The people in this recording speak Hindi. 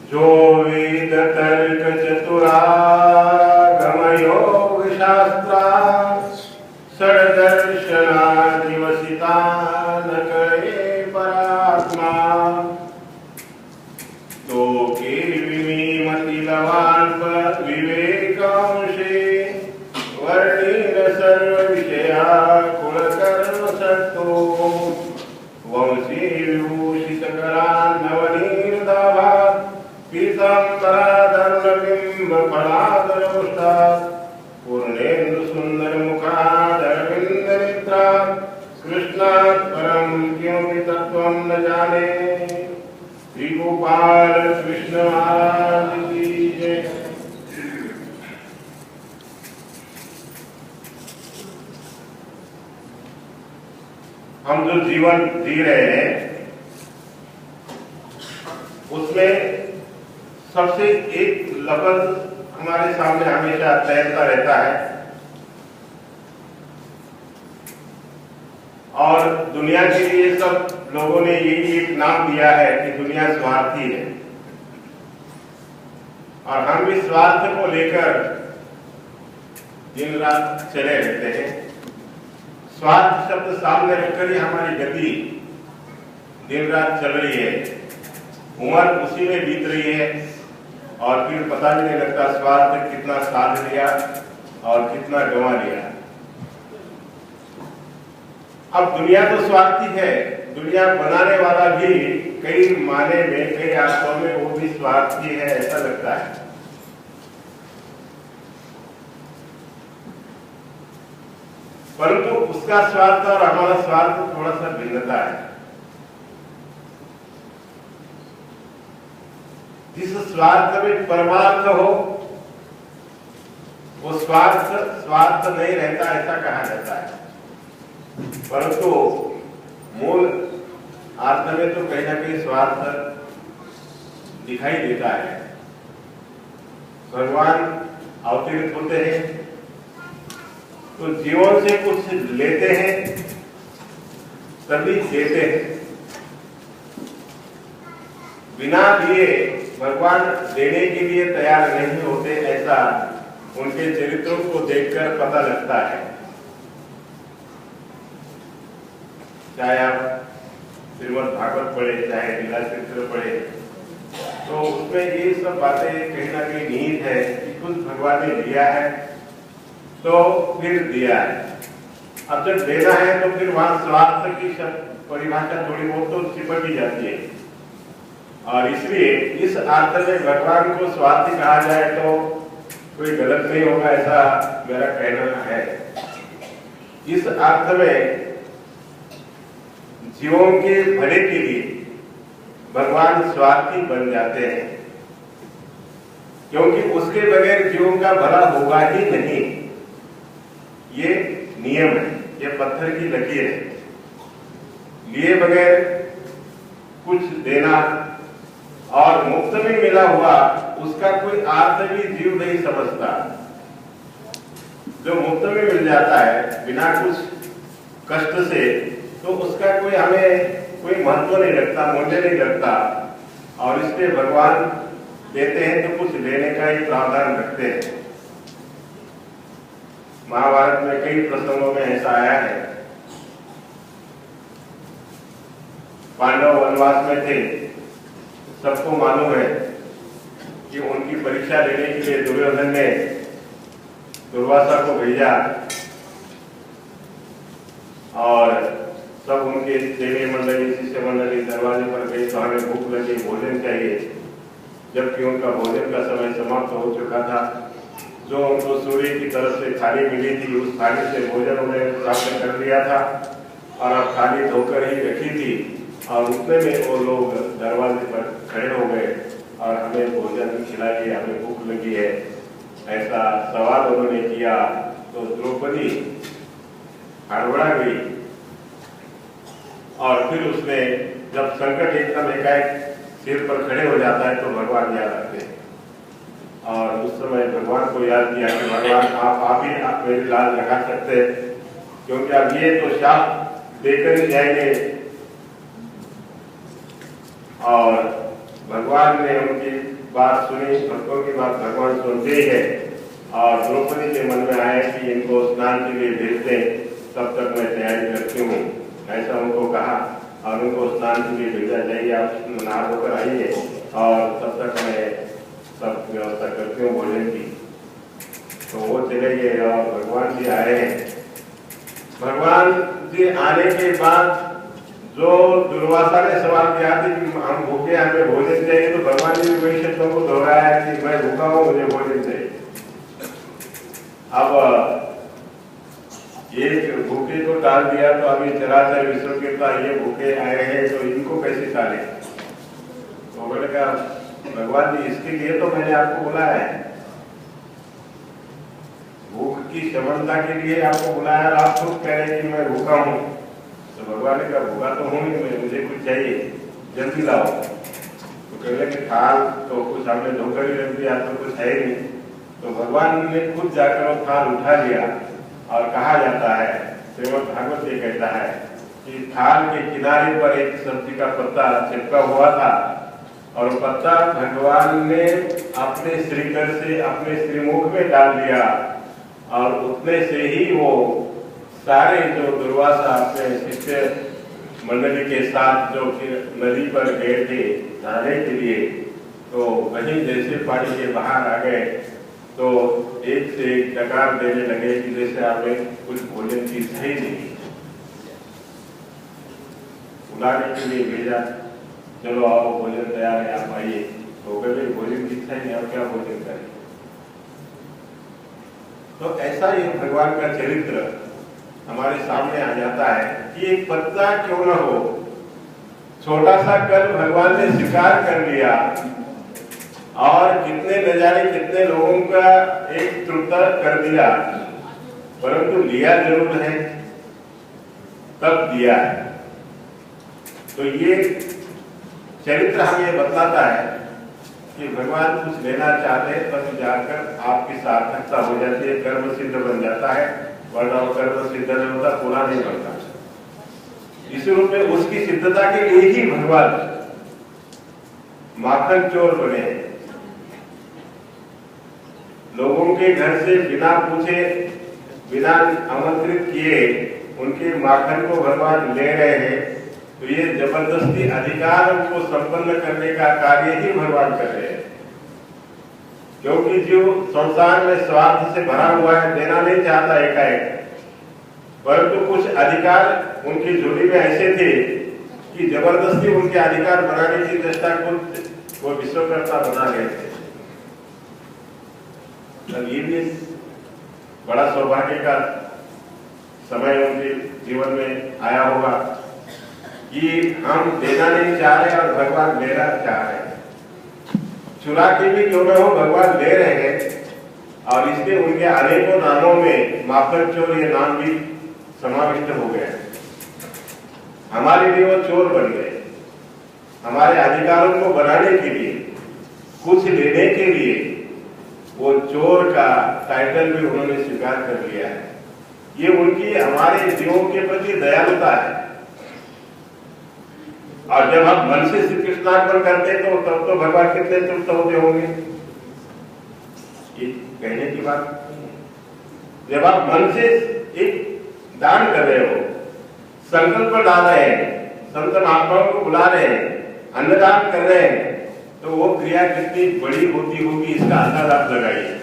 जो वेद तर्क चतुरागमयो शास्त्रा षड्दर्शनादिवसिता न करे परात्मा तो कीर्विमीमति लवाल्प विवेकांशे वर्णीन सर्व विषया कुलकर्म सत्तो वंशी विभूषित करान् नवनीर्दाभात् पीताम्बराधर्मबिम्ब फलादरोष्टात् पूर्णेन्दु सुंदर मुखादरविंद नेत्रात् कृष्णात् परम किमपि तत्त्वं न जाने। श्री गोपाल कृष्ण महाराज की जय। हम जो जीवन जी रहे हैं उसमें सबसे एक लफ्ज हमारे सामने हमेशा तैरता रहता है और दुनिया के लिए सब लोगों ने यही एक नाम दिया है कि दुनिया स्वार्थी है और हम भी स्वार्थ को लेकर दिन रात चले रहते हैं। स्वार्थ शब्द सामने रखकर ही हमारी गति दिन रात चल रही है, उम्र उसी में बीत रही है और फिर पता भी नहीं लगता स्वार्थ कितना साथ लिया और कितना गंवा लिया। अब दुनिया तो स्वार्थी है, दुनिया बनाने वाला भी कई माने में कई अर्थों में वो भी स्वार्थी है ऐसा लगता है। परंतु उसका स्वार्थ और हमारा स्वार्थ थोड़ा सा भिन्नता है। जिस स्वार्थ में परमार्थ हो वो स्वार्थ नहीं रहता ऐसा कहा जाता है, परंतु मूल अर्थ में तो कहीं ना कहीं स्वार्थ दिखाई देता है। भगवान अवतरित होते हैं तो जीवन से कुछ लेते हैं तभी देते हैं, बिना लिए भगवान देने के लिए तैयार नहीं होते ऐसा उनके चरित्रों को देखकर पता लगता है। चाहे आप श्रीमद् भागवत पढ़े चाहे लीला चरित्र पढ़े तो उसमें ये सब बातें कहीं ना कहीं निहित है कि कुछ भगवान ने दिया है तो फिर दिया है। अब जब देना है तो फिर वहां स्वार्थ की परिभाषा थोड़ी बहुत तो चिपक ही जाती है और इसलिए इस अर्थ में भगवान को स्वार्थी कहा जाए तो कोई गलत नहीं होगा ऐसा मेरा कहना है। इस अर्थ में जीवों के भले के लिए भगवान स्वार्थी बन जाते हैं क्योंकि उसके बगैर जीवों का भला होगा ही नहीं। ये नियम है, ये पत्थर की लकीर है। लिए बगैर कुछ देना और मुफ्त में मिला हुआ उसका कोई अर्थ भी जीव नहीं समझता। जो मुफ्त में मिल जाता है बिना कुछ कष्ट से तो उसका कोई हमें कोई महत्व नहीं लगता, मूल्य नहीं लगता और इसलिए भगवान देते हैं तो कुछ लेने का ही प्रावधान रखते हैं। महाभारत में कई प्रसंगों में ऐसा आया है। पांडव वनवास में थे, सबको मालूम है कि उनकी परीक्षा लेने के लिए दुर्योधन ने दुर्वासा को भेजा और सब उनके सेवी मंडली शिष्य मंडली दरवाजे पर गई तो हमें भूख लगी, भोजन चाहिए, जबकि उनका भोजन का समय समाप्त हो चुका था। जो उनको सूर्य की तरफ से थाली मिली थी उस थाली से भोजन उन्हें प्राप्त कर लिया था और अब थाली धोकर ही रखी थी और उतने में वो लोग दरवाजे पर खड़े हो गए और हमें भोजन खिलाइए, हमें भूख लगी है ऐसा सवाल उन्होंने किया। तो द्रौपदी हड़बड़ा गई और फिर उसने जब संकट एकदम एकाएक सिर पर खड़े हो जाता है तो भगवान याद आते हैं और उस समय भगवान को याद किया कि भगवान आप ही मेरी लाज लगा सकते हैं क्योंकि अब ये तो शाप देकर ही जाएंगे। और भगवान ने उनकी बात सुनी, भक्तों की बात भगवान सुनते ही है। और द्रौपदी के मन में आया कि इनको स्नान के लिए भेज दें, तब तक मैं तैयारी करती हूँ, ऐसा उनको कहा और उनको स्नान के लिए भेजा, जाइए आप नहा होकर आइए और तब तक मैं सब व्यवस्था करती हूँ भोजन की। तो वो चले गए और भगवान जी आए हैं। भगवान जी आने के बाद जो दुर्वासा ने सवाल किया था कि हम भूखे, हमें भोजन चाहिए, तो भगवान जी ने वही शब्दों को दोहराया कि मैं भूखा हूँ, मुझे भोजन चाहिए। अब ये भूखे को टाल दिया तो अभी चराचर विश्व के पास ये भूखे आए हैं, तो इनको कैसे टाले? तो मैंने कहा भगवान जी इसके लिए तो मैंने आपको बुलाया है, भूख की क्षमता के लिए आपको बुलाया, आप खुद कह रहे हैं कि मैं भूखा हूँ। तो भगवान ने कहा भूखा तो हूँ नहीं, मुझे कुछ चाहिए, जल्दी लाओ। तो कहने कि थाल तो कुछ हमने धोकर ही रख दिया, तो कुछ है नहीं। तो भगवान ने खुद जाकर वो थाल उठा लिया और कहा जाता है, श्रीमद् भागवत ये कहता है कि थाल के किनारे पर एक सब्जी का पत्ता चिपका हुआ था और पत्ता भगवान ने अपने श्रीकर से अपने श्रीमुख में डाल दिया और उतने से ही वो सारे जो दुर्वासा अपने शिष्य मंडली के साथ जो नदी पर गए थे नहाने के लिए, तो वहीं जैसे पानी के बाहर आ गए तो एक से एक डकार देने लगे कि जैसे आपने कुछ भोजन की सही नहीं, बुलाने के लिए भेजा, चलो आओ भोजन तैयार है आप आइए। तो कभी भोजन की इच्छा ही नहीं, आप क्या भोजन करें? तो ऐसा ये भगवान का चरित्र हमारे सामने आ जाता है कि एक पत्ता क्यों न हो, छोटा सा कल भगवान ने स्वीकार कर लिया और कितने नजारे कितने लोगों का एक तृप्त कर दिया, परंतु लिया जरूर है, तब दिया है। तो ये चरित्र हमें बतलाता है कि भगवान कुछ लेना चाहते हैं तब जाकर आपकी सार्थकता हो जाती है, कर्म सिद्ध बन जाता है, वरना कर्म सिद्ध नहीं होता, पूरा नहीं बनता। इस रूप में उसकी सिद्धता के लिए ही भगवान माखन चोर बने, लोगों के घर से बिना पूछे बिना आमंत्रित किए उनके माखन को भगवान ले रहे हैं। तो ये जबरदस्ती अधिकार को संपन्न करने का कार्य ही भगवान कर रहे हैं, क्योंकि जो संसार में स्वार्थ से भरा हुआ है, देना नहीं चाहता एकाएक, परंतु कुछ अधिकार उनकी झोली में ऐसे थे कि जबरदस्ती उनके अधिकार बनाने की चेष्टा को वो विश्वकर्ता बना गए थे। तब ये भी बड़ा सौभाग्य का समय उनके जीवन में आया होगा कि हम देना नहीं चाह रहे और भगवान लेना चाह रहे हैं। चुरा के भी क्यों न हो, भगवान ले रहे हैं और इसलिए उनके अनेकों नामों में माखन चोर ये नाम भी समाविष्ट हो गया। हमारे लिए वो चोर बन गए, हमारे अधिकारों को बनाने के लिए, कुछ लेने के लिए वो चोर का टाइटल भी उन्होंने स्वीकार कर लिया है। ये उनकी हमारे जीवों के प्रति दयालुता है। और जब हम मन से श्री कृष्णार्पण करते तो तब तो भगवान कितने तृप्त होते होंगे, ये कहने की बात। जब आप मन से एक दान कर रहे हो, संकल्प ला रहे हैं, संत महात्माओं को बुला रहे हैं, अन्नदान कर रहे हैं, तो वो क्रिया कितनी बड़ी होती होगी इसका अंदाजा आप लगाइए।